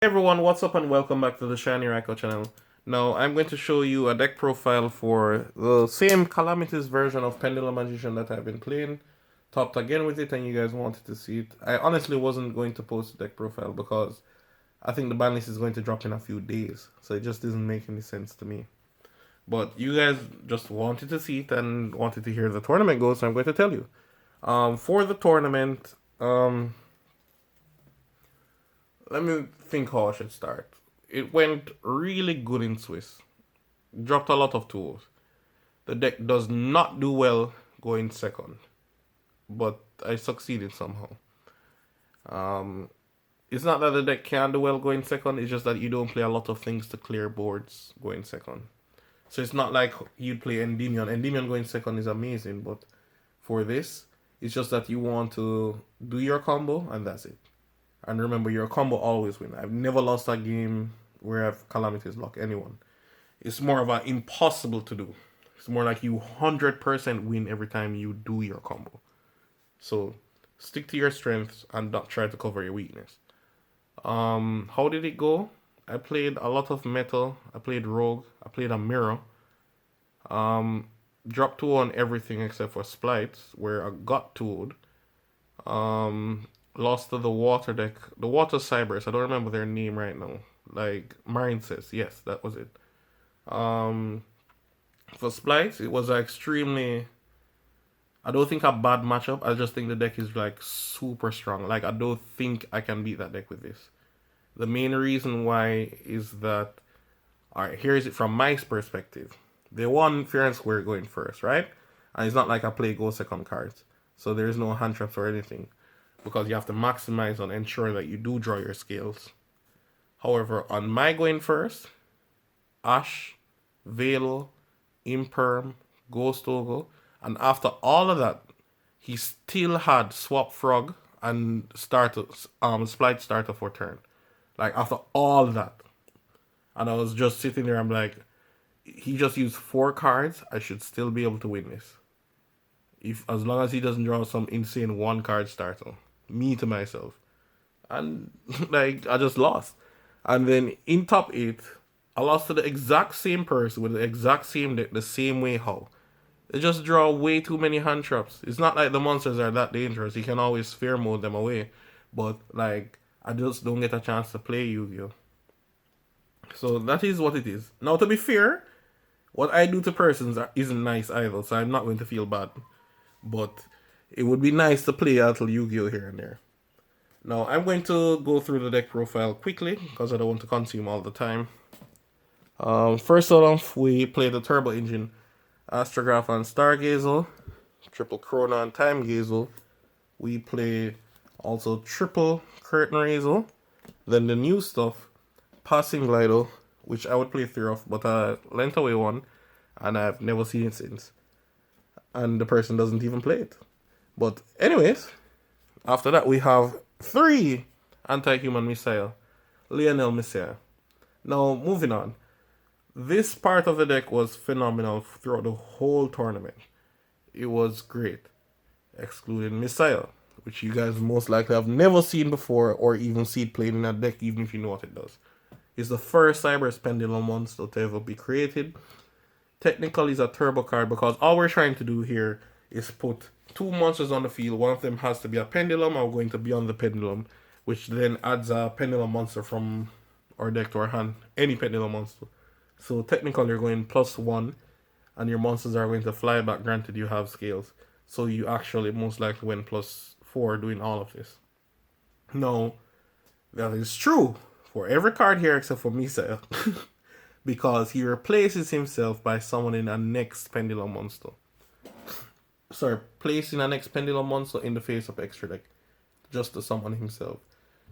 Hey everyone, what's up and welcome back to the Shiny Raikou channel. Now, I'm going to show you a deck profile for the same Calamity's version of Pendulum Magician that I've been playing. Topped again with it and you guys wanted to see it. I honestly wasn't going to post the deck profile because I think the ban list is going to drop in a few days. So it just doesn't make any sense to me. But you guys just wanted to see it and wanted to hear the tournament go, so I'm going to tell you. For the tournament, let me think how I should start. It went really good in Swiss. Dropped a lot of tools. The deck does not do well going second, but I succeeded somehow. Um, it's not that the deck can do well going second, it's just that you don't play a lot of things to clear boards going second. So it's not like you'd play Endymion. Endymion going second is amazing, but for this, it's just that you want to do your combo and that's it. And remember, your combo always win. I've never lost a game where I've Calamities lock anyone. It's more of an impossible to do. It's more like you 100% win every time you do your combo. So stick to your strengths and not try to cover your weakness. How did it go? I played a lot of metal. I played rogue. I played a mirror. Dropped 2 on everything except for splites, where I got 2'd. Lost to the water deck, the water cybers. I don't remember their name right now. Like Marine says, yes, that was it. For splites, it was extremely. I don't think a bad matchup. I just think the deck is like super strong. Like I don't think I can beat that deck with this. The main reason why is that. All right, here is it from my perspective. They won fair and square going first, right? And it's not like I play go second cards, so there's no hand traps or anything, because you have to maximize on ensuring that you do draw your scales. However, on my going first, Ash, Velo, Imperm, Ghost Ogle, and after all of that, he still had Swap Frog and Splite starter for turn. Like after all that. And I was just sitting there, I'm like, he just used 4 cards, I should still be able to win this. If as long as he doesn't draw some insane 1-card starter. Me to myself. And like I just lost. And then in top 8, I lost to the exact same person with the exact same deck, the same way how. They just draw way too many hand traps. It's not like the monsters are that dangerous. You can always sphere mode them away. But like I just don't get a chance to play Yu-Gi-Oh! So that is what it is. Now to be fair, what I do to persons isn't nice either, so I'm not going to feel bad. But it would be nice to play a little Yu-Gi-Oh! Here and there. Now, I'm going to go through the deck profile quickly, because I don't want to consume all the time. First off, we play the Turbo Engine, Astrograph and Stargazer, Triple Chrono and Time Gazel. We play also Triple Curtain Razel. Then the new stuff, Passing Glido, which I would play 3 of, but I lent away 1, and I've never seen it since. And the person doesn't even play it. But anyways, after that we have 3 Anti-Human Missile, Lionel Messiah. Now, moving on. This part of the deck was phenomenal throughout the whole tournament. It was great, excluding Messiah, which you guys most likely have never seen before or even seen played in a deck, even if you know what it does. It's the first Cyber Pendulum monster to ever be created. Technically, it's a turbo card because all we're trying to do here is put 2 monsters on the field. One of them has to be a Pendulum or going to be on the Pendulum, which then adds a Pendulum monster from our deck to our hand. Any Pendulum monster. So technically, you're going +1, and your monsters are going to fly back, granted you have scales. So you actually most likely win +4 doing all of this. No, that is true for every card here except for Misa. Because he replaces himself by summoning a next Pendulum monster. Sorry, placing a next Pendulum monster in the face of extra deck, just to summon himself.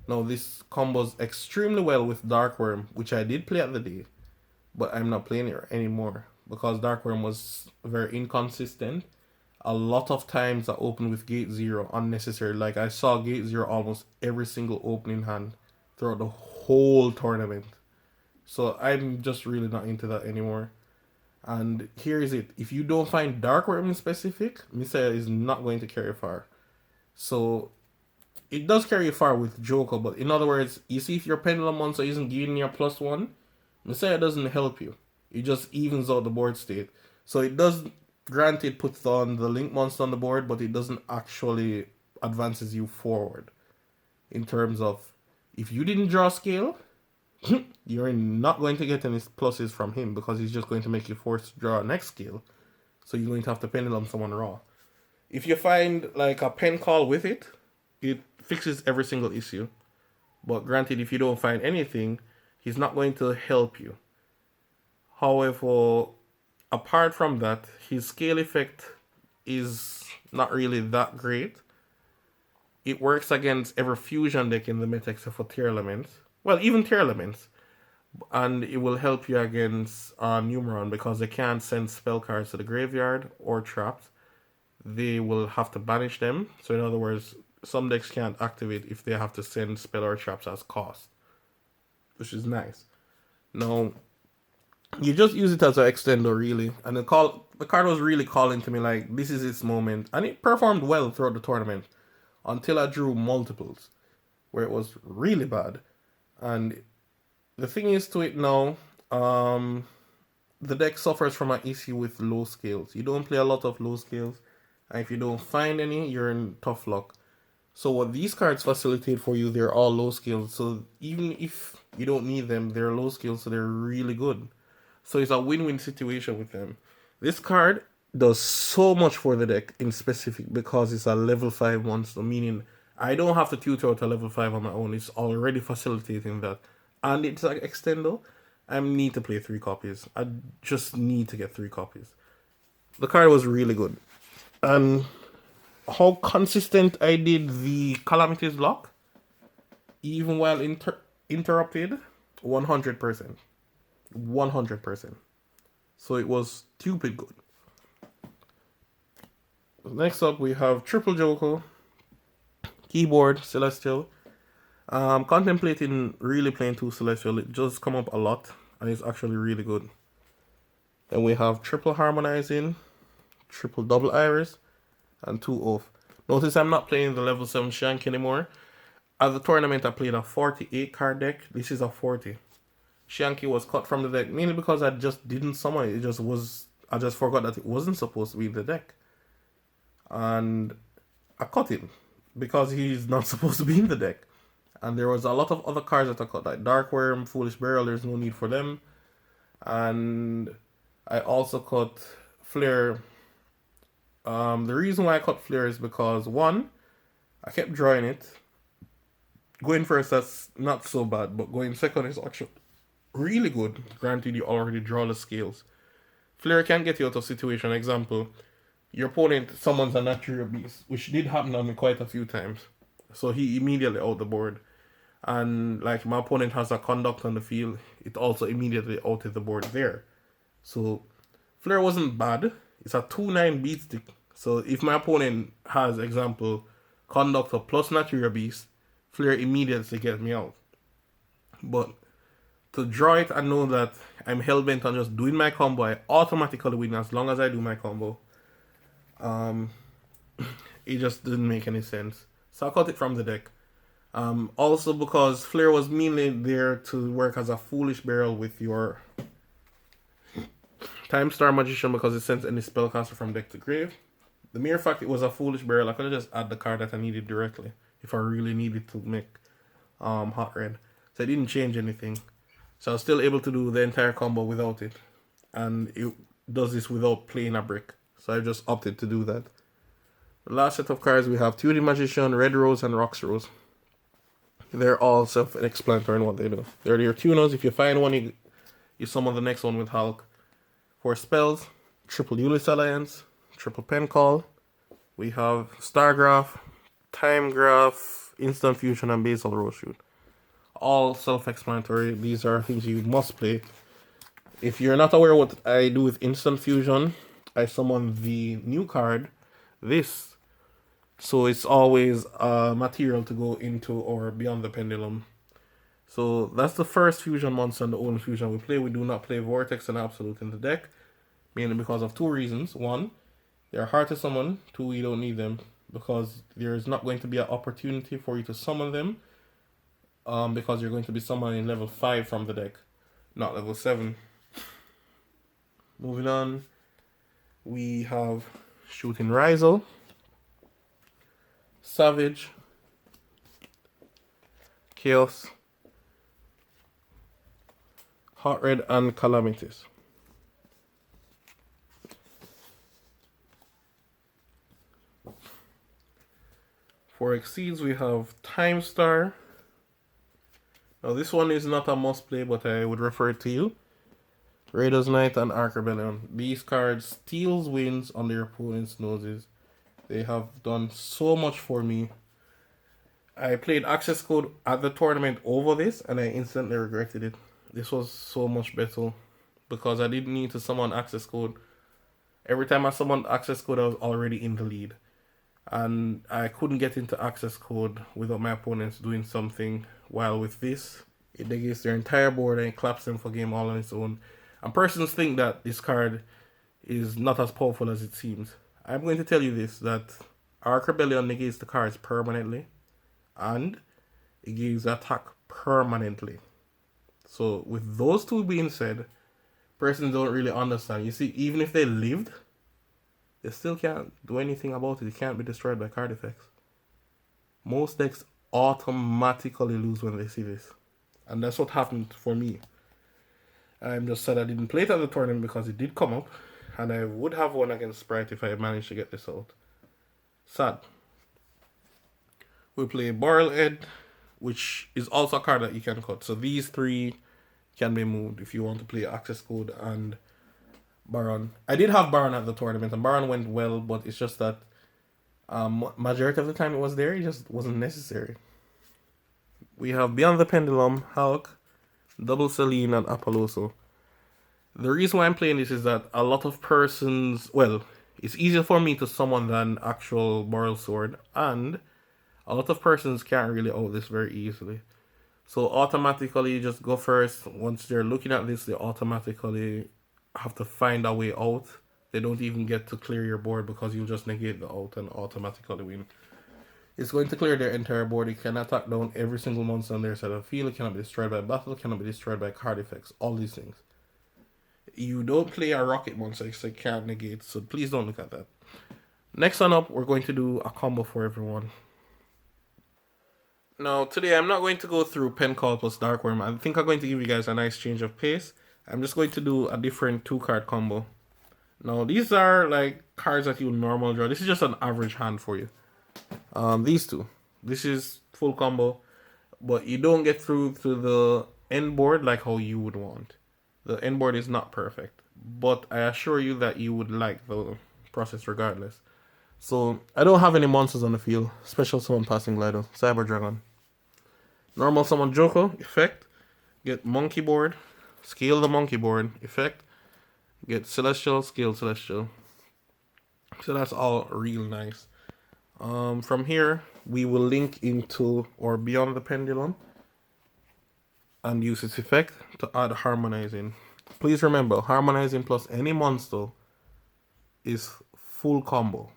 Now this combos extremely well with Darkworm, which I did play at the day, but I'm not playing it anymore because Darkworm was very inconsistent. A lot of times I opened with Gate 0 unnecessary. Like I saw Gate 0 almost every single opening hand throughout the whole tournament. So I'm just really not into that anymore. And here is it. If you don't find Darkworm in specific, Messiah is not going to carry far. So it does carry far with Joker, but in other words, you see if your Pendulum monster isn't giving you a +1, Messiah doesn't help you. It just evens out the board state. So it does, granted, puts on the Link monster on the board, but it doesn't actually advances you forward. In terms of, if you didn't draw scale, you're not going to get any pluses from him because he's just going to make you forced to draw a next scale. So you're going to have to Pendulum someone raw. If you find like a pen call with it, it fixes every single issue. But granted, if you don't find anything, he's not going to help you. However, apart from that, his scale effect is not really that great. It works against every fusion deck in the meta except for Tier Elements. Well, even Tier Elements. And it will help you against Numeron because they can't send spell cards to the graveyard or traps. They will have to banish them. So in other words, some decks can't activate if they have to send spell or traps as cost, which is nice. Now, you just use it as an extender really, and the card was really calling to me like this is its moment, and it performed well throughout the tournament until I drew multiples, where it was really bad. And the thing is to it now, the deck suffers from an issue with low scales. You don't play a lot of low scales, and if you don't find any, you're in tough luck. So what these cards facilitate for you, they're all low scales. So even if you don't need them, they're low scales, so they're really good. So it's a win-win situation with them. This card does so much for the deck in specific because it's a level 5 monster, meaning I don't have to tutor out a level 5 on my own. It's already facilitating that. And it's like extendo. I need to play 3 copies. I just need to get 3 copies. The card was really good. And how consistent I did the Calamity's lock, even while interrupted, 100%. 100%. So it was stupid good. Next up, we have Triple Joko, Keyboard, Celestial. Contemplating really playing 2 Celestial. It just come up a lot, and it's actually really good. Then we have Triple Harmonizing, Triple Double Iris, and 2 Oath. Notice I'm not playing the level 7 Shank anymore. At the tournament, I played a 48 card deck. This is a 40. Shanky was cut from the deck mainly because I just didn't summon it. It just was. I just forgot that it wasn't supposed to be in the deck, and I cut him because he's not supposed to be in the deck. And there was a lot of other cards that I cut, like Dark Worm, Foolish Burial. There's no need for them, and I also cut Flare. The reason why I cut Flare is because one, I kept drawing it. Going first, that's not so bad, but going second is actually really good. Granted, you already draw the scales. Flare can get you out of situation. Example, your opponent summons a natural beast, which did happen on me quite a few times. So he immediately out the board. And like my opponent has a conduct on the field, it also immediately outed the board there. So Flare wasn't bad. It's a 2/9 beat stick. So if my opponent has, example, conductor plus natural beast, Flare immediately gets me out. But to draw it and know that I'm hellbent on just doing my combo, I automatically win as long as I do my combo. It just didn't make any sense. So I cut it from the deck. Also because Flare was mainly there to work as a Foolish Burial with your Time Star Magician because it sends any spellcaster from deck to grave. The mere fact it was a Foolish Burial, I could have just add the card that I needed directly if I really needed to make Hot Red. So I didn't change anything. So I was still able to do the entire combo without it. And it does this without playing a brick. So I just opted to do that. The last set of cards we have Tuning Magician, Red Rose, and Rocks Rose. They're all self-explanatory in what they do. They're your tuners. If you find one, you summon the next one with Hulk. For spells, Triple Ulysses Alliance, Triple Pen Call. We have Stargraph, Time Graph, Instant Fusion, and Basal Rose Shoot. All self-explanatory. These are things you must play. If you're not aware what I do with Instant Fusion, I summon the new card, this. So it's always material to go into or beyond the Pendulum. So that's the first fusion monster and the only fusion we play. We do not play Vortex and Absolute in the deck. Mainly because of 2 reasons. 1, they're hard to summon. 2, you don't need them. because there is not going to be an opportunity for you to summon them. Because you're going to be summoning level 5 from the deck, not level 7. Moving on, we have Shooting Rizel, Savage, Chaos, Hot Red, and Calamities. For Exceeds, we have Time Star. Now, this one is not a must play, but I would refer it to you. Raiders Knight and Ark Rebellion. These cards steals wins on their opponent's noses. They have done so much for me. I played access code at the tournament over this, and I instantly regretted it. This was so much better because I didn't need to summon access code. Every time I summoned access code, I was already in the lead. And I couldn't get into access code without my opponents doing something. While with this, it negates their entire board and claps them for game all on its own. And persons think that this card is not as powerful as it seems. I'm going to tell you this, that Ark Rebellion negates the cards permanently, and it gives attack permanently. So with those two being said, persons don't really understand. You see, even if they lived, they still can't do anything about it. It can't be destroyed by card effects. Most decks automatically lose when they see this. And that's what happened for me. I'm just sad I didn't play it at the tournament because it did come up. And I would have won against Sprite if I managed to get this out. Sad. We play Barrel Head, which is also a card that you can cut. So these three can be moved if you want to play Access Code and Baron. I did have Baron at the tournament, and Baron went well, but it's just that majority of the time it was there, it just wasn't necessary. We have Beyond the Pendulum, Hulk, Double Celine, and Apolloso. The reason why I'm playing this is that a lot of persons, well, it's easier for me to summon than actual Moral Sword, and a lot of persons can't really out this very easily. So automatically you just go first. Once they're looking at this, they automatically have to find a way out. They don't even get to clear your board because you just negate the out and automatically win. It's going to clear their entire board. It can attack down every single monster on their side of the field. It cannot be destroyed by battle. It cannot be destroyed by card effects. All these things. You don't play a rocket monster, so it can't negate. So please don't look at that. Next one up, we're going to do a combo for everyone. Now, today I'm not going to go through Pen Call plus Dark Worm. I think I'm going to give you guys a nice change of pace. I'm just going to do a different 2-card combo. Now, these are like cards that you normally draw. This is just an average hand for you. These two. This is full combo, but you don't get through to the end board like how you would want. The end board is not perfect, but I assure you that you would like the process regardless. So, I don't have any monsters on the field. Special Summon Passing Glider, Cyber Dragon. Normal Summon Joko, effect. Get Monkey Board. Scale the Monkey Board, effect. Get Celestial, Scale Celestial. So that's all real nice. From here, we will link into or Beyond the Pendulum and use its effect to add Harmonizing. Please remember, Harmonizing plus any monster is full combo,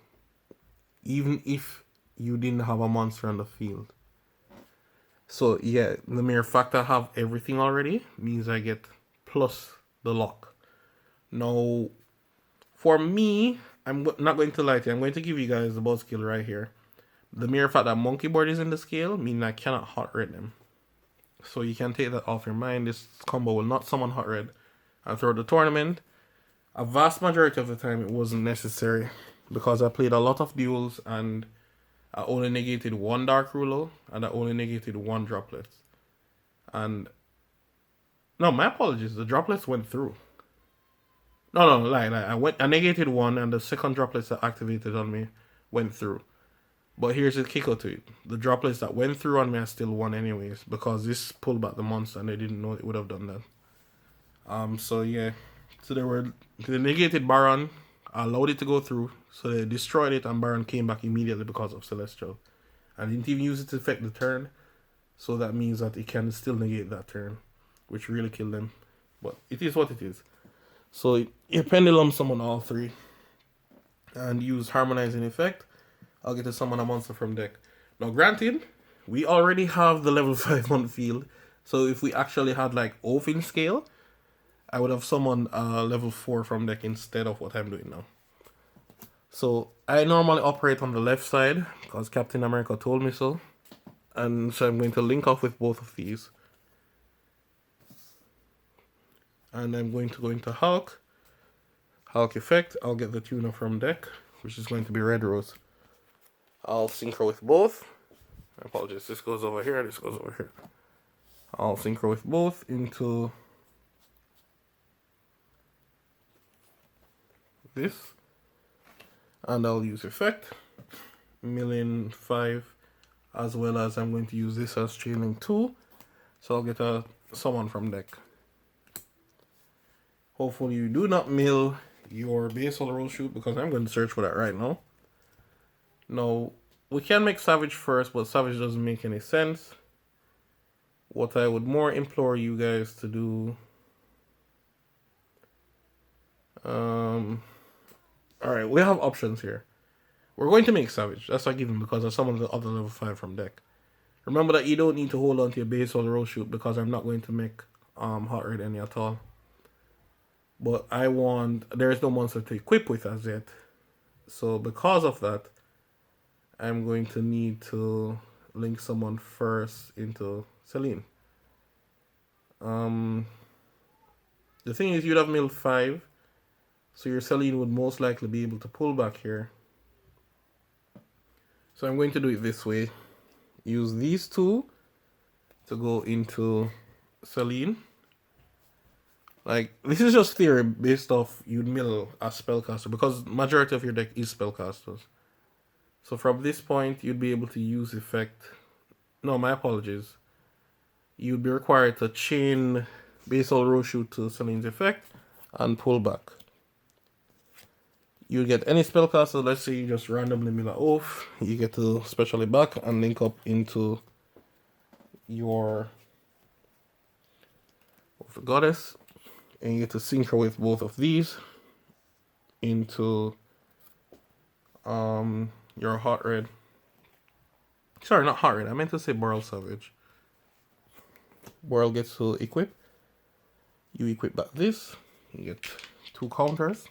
even if you didn't have a monster on the field. So yeah, the mere fact I have everything already means I get plus the lock. Now, for me, I'm not going to lie to you. I'm going to give you guys the boss skill right here. The mere fact that Monkey Board is in the scale means I cannot Hot Red them. So you can take that off your mind. This combo will not summon Hot Red. And throughout the tournament, a vast majority of the time it wasn't necessary because I played a lot of duels and I only negated one Dark Ruler and I only negated one Droplets. And no, my apologies. The Droplets went through. No, I negated one and the second Droplets that activated on me went through. But here's the kicker to it. The Droplets that went through on me I still won anyways because this pulled back the monster and they didn't know it would have done that. So yeah. So they negated Baron, allowed it to go through, so they destroyed it and Baron came back immediately because of Celestial. And didn't even use it to affect the turn. So that means that it can still negate that turn, which really killed them. But it is what it is. So you Pendulum summon all three and use Harmonizing effect I'll get to summon a monster from deck. Now, granted, we already have the level 5 on field, so if we actually had like Oathing Scale, I would have summoned level 4 from deck instead of what I'm doing now. So I normally operate on the left side because Captain America told me so. And so I'm going to link off with both of these. And I'm going to go into Hulk. Hulk effect. I'll get the tuner from deck, which is going to be Red Rose. I'll synchro with both. I apologize. This goes over here. This goes over here. I'll synchro with both into this. And I'll use effect. 1,000,005. As well as I'm going to use this as Chain 2. So I'll get a summon from deck. Hopefully you do not mill your basal roll shoot because I'm going to search for that right now. Now, we can make Savage first, but Savage doesn't make any sense. What I would more implore you guys to do... Alright, we have options here. We're going to make Savage. That's a given because I summoned the other level 5 from deck. Remember that you don't need to hold on to your basal roll shoot because I'm not going to make Hot Red any at all. But I want... There is no monster to equip with as yet. So because of that, I'm going to need to link someone first into Celine. The thing is, you'd have milled 5. So your Celine would most likely be able to pull back here. So I'm going to do it this way. Use these two to go into Celine. Like, this is just theory based off you'd mill a spellcaster because majority of your deck is spellcasters. So from this point, you'd be able to use effect. No, my apologies. You'd be required to chain basal row shoot to Celine's effect and pull back. You get any spellcaster, let's say you just randomly mill an Oath, you get to specially back and link up into your Goddess. And you get to synchro with both of these into your Hot Red. Sorry, not Hot Red. I meant to say Boral Savage. Boral gets to equip. You equip back this. You get 2 counters.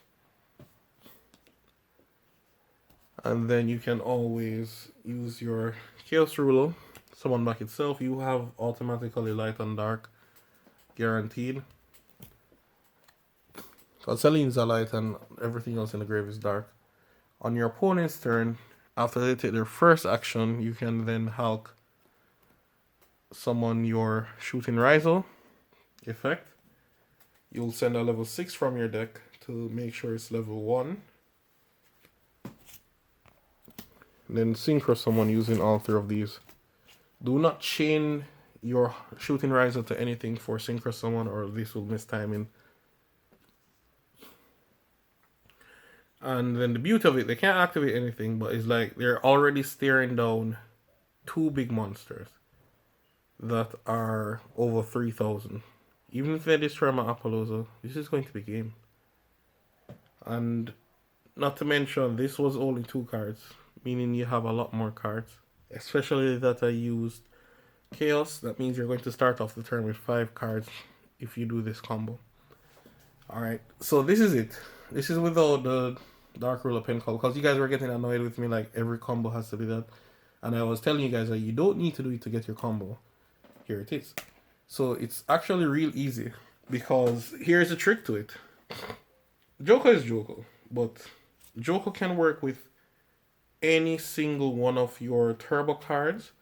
And then you can always use your Chaos Ruler. Summon back itself. You have automatically light and dark. Guaranteed. Because Celine's a light and everything else in the grave is dark. On your opponent's turn, after they take their first action, you can then Hulk summon your Shooting Rizel effect. You'll send a level 6 from your deck to make sure it's level 1. Then synchro summon using all 3 of these. Do not chain your Shooting Rizel to anything for synchro summon or this will miss timing. And then the beauty of it, they can't activate anything, but it's like they're already staring down 2 big monsters that are over 3,000. Even if they destroy my Apollosa, this is going to be game. And not to mention, this was only 2 cards, meaning you have a lot more cards. Especially that I used Chaos, that means you're going to start off the turn with 5 cards if you do this combo. Alright, so this is it. This is without the Dark Ruler Pen combo, because you guys were getting annoyed with me like every combo has to be that. And I was telling you guys that you don't need to do it to get your combo. Here it is. So it's actually real easy, because here's a trick to it. Joker is Joker, but Joker can work with any single one of your turbo cards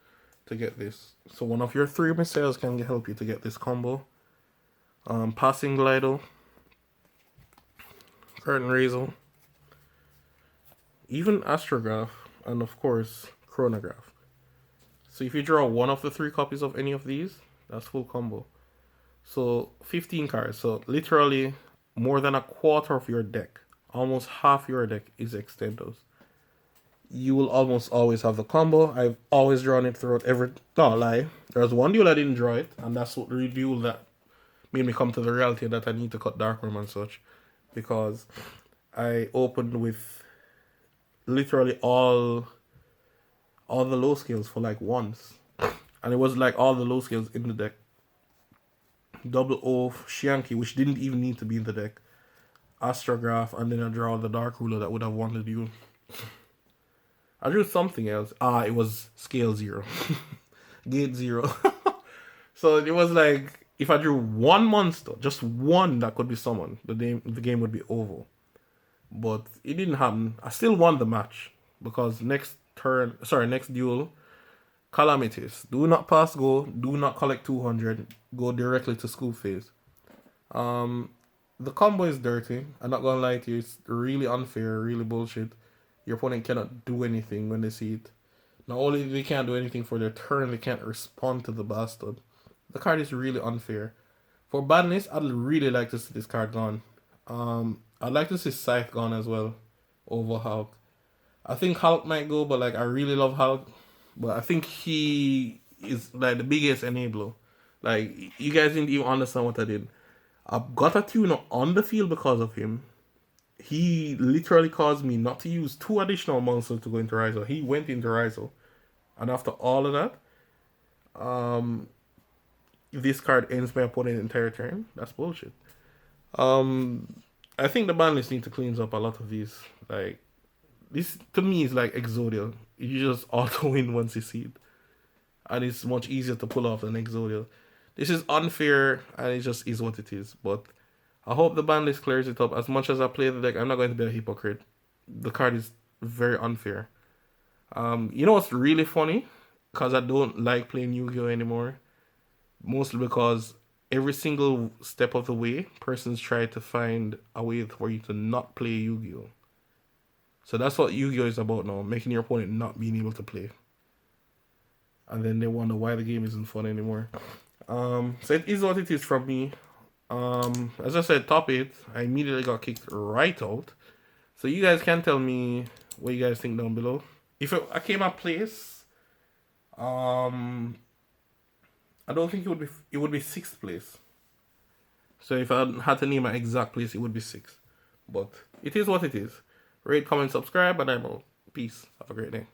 to get this. So one of your 3 missiles can help you to get this combo. Passing Glido, Curtain Raiser, even Astrograph, and of course Chronograph. So if you draw one of the 3 copies of any of these, that's full combo. So 15 cards. So literally more than a quarter of your deck, almost half your deck is Extendos. You will almost always have the combo. I've always drawn it throughout every... No, lie. There was one duel I didn't draw it, and that's what the duel that made me come to the reality that I need to cut Darkroom and such. Because I opened with literally all all the low scales for like once. And it was like all the low scales in the deck. Double Oath, Shianki, which didn't even need to be in the deck. Astrograph, and then I draw the Dark Ruler that would have wanted you. I drew something else. It was Scale 0. Gate 0. So it was like, if I drew one monster, just one that could be summoned, the game would be over. But it didn't happen. I still won the match. Because next duel, Calamities. Do not pass go. Do not collect 200. Go directly to school phase. The combo is dirty. I'm not gonna lie to you. It's really unfair, really bullshit. Your opponent cannot do anything when they see it. Not only they can't do anything for their turn, they can't respond to the bastard. The card is really unfair. For badness, I'd really like to see this card gone. I'd like to see Scythe gone as well over Hulk. I think Hulk might go, but like I really love Hulk. But I think he is like the biggest enabler. Like, you guys didn't even understand what I did. I got a tuner on the field because of him. He literally caused me not to use 2 additional monsters to go into Rizal. He went into Rizal. And after all of that, this card ends my opponent's entire turn. That's bullshit. I think the ban list need to clean up a lot of these. Like, this to me is like Exodial. You just auto win once you see it. And it's much easier to pull off than Exodial. This is unfair, and it just is what it is. But I hope the ban list clears it up. As much as I play the deck, I'm not going to be a hypocrite. The card is very unfair. You know what's really funny? Because I don't like playing Yu-Gi-Oh anymore. Mostly because every single step of the way, persons try to find a way for you to not play Yu-Gi-Oh. So that's what Yu-Gi-Oh is about now, making your opponent not being able to play. And then they wonder why the game isn't fun anymore. So it is what it is from me. As I said, top 8, I immediately got kicked right out. So you guys can tell me what you guys think down below. If I came up place, I don't think it would be 6th place. So if I had to name my exact place, it would be 6th. But it is what it is. Rate, comment, subscribe, and I'm out. Peace. Have a great day.